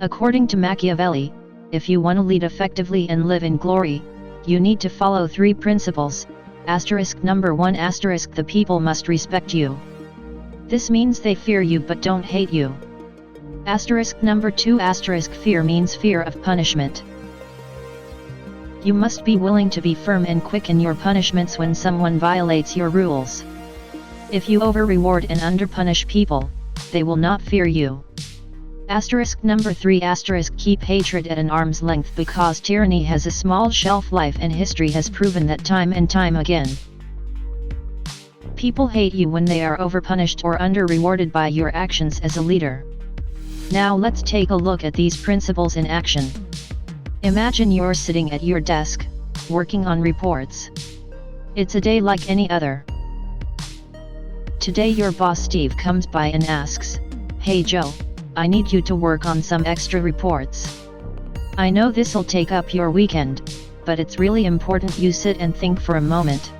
According to Machiavelli, if you want to lead effectively and live in glory, you need to follow 3 principles. Number 1 The people must respect you. This means they fear you but don't hate you. Number 2 Fear means fear of punishment. You must be willing to be firm and quick in your punishments when someone violates your rules. If you over-reward and under-punish people, they will not fear you. Number 3 Keep hatred at an arm's length because tyranny has a small shelf life and history has proven that time and time again. People hate you when they are over-punished or under-rewarded by your actions as a leader. Now let's take a look at these principles in action. Imagine you're sitting at your desk, working on reports. It's a day like any other. Today your boss Steve comes by and asks, "Hey Joe, I need you to work on some extra reports. I know this'll take up your weekend, but it's really important you sit and think for a moment.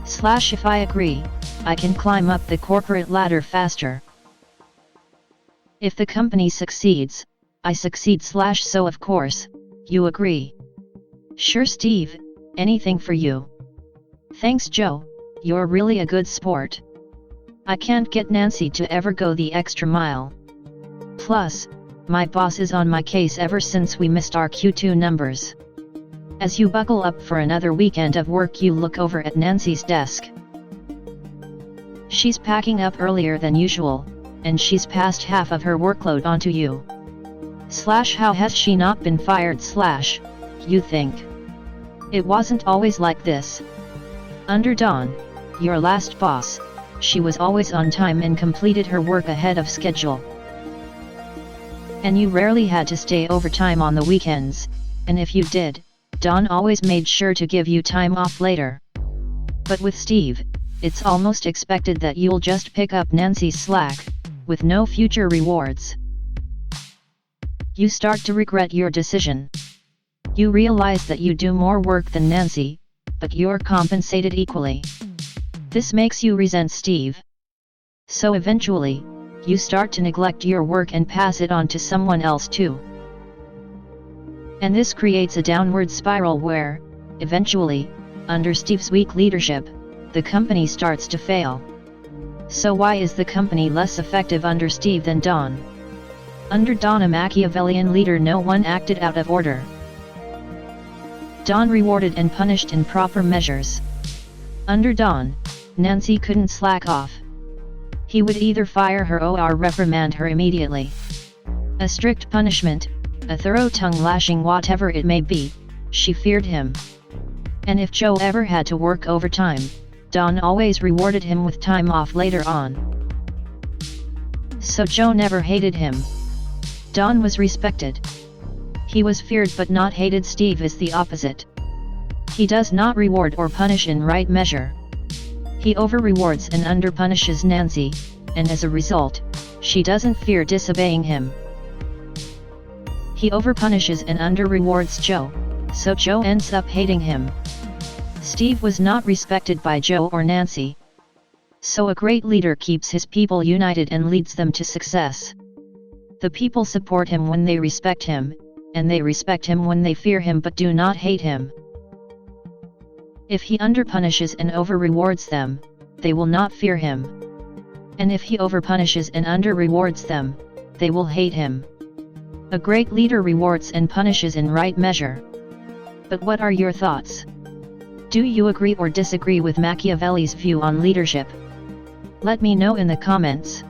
If I agree, I can climb up the corporate ladder faster. If the company succeeds, I succeed. So of course, you agree." "Sure Steve, anything for you." "Thanks Joe, you're really a good sport. I can't get Nancy to ever go the extra mile. Plus, my boss is on my case ever since we missed our Q2 numbers." As you buckle up for another weekend of work, you look over at Nancy's desk. She's packing up earlier than usual, and she's passed half of her workload onto you. How has she not been fired? You think. It wasn't always like this. Under Dawn, your last boss, she was always on time and completed her work ahead of schedule. And you rarely had to stay overtime on the weekends, and if you did, Dawn always made sure to give you time off later. But with Steve, it's almost expected that you'll just pick up Nancy's slack, with no future rewards. You start to regret your decision. You realize that you do more work than Nancy, but you're compensated equally. This makes you resent Steve. So eventually, you start to neglect your work and pass it on to someone else too. And this creates a downward spiral where, eventually, under Steve's weak leadership, the company starts to fail. So why is the company less effective under Steve than Dawn? Under Dawn, a Machiavellian leader, no one acted out of order. Dawn rewarded and punished in proper measures. Under Dawn, Nancy couldn't slack off. He would either fire her or reprimand her immediately. A strict punishment, a thorough tongue lashing, whatever it may be, she feared him. And if Joe ever had to work overtime, Dawn always rewarded him with time off later on. So Joe never hated him. Dawn was respected. He was feared but not hated. Steve is the opposite. He does not reward or punish in right measure. He over-rewards and under-punishes Nancy, and as a result, she doesn't fear disobeying him. He over-punishes and under-rewards Joe, so Joe ends up hating him. Steve was not respected by Joe or Nancy. So a great leader keeps his people united and leads them to success. The people support him when they respect him, and they respect him when they fear him but do not hate him. If he under-punishes and over-rewards them, they will not fear him. And if he over-punishes and under-rewards them, they will hate him. A great leader rewards and punishes in right measure. But what are your thoughts? Do you agree or disagree with Machiavelli's view on leadership? Let me know in the comments.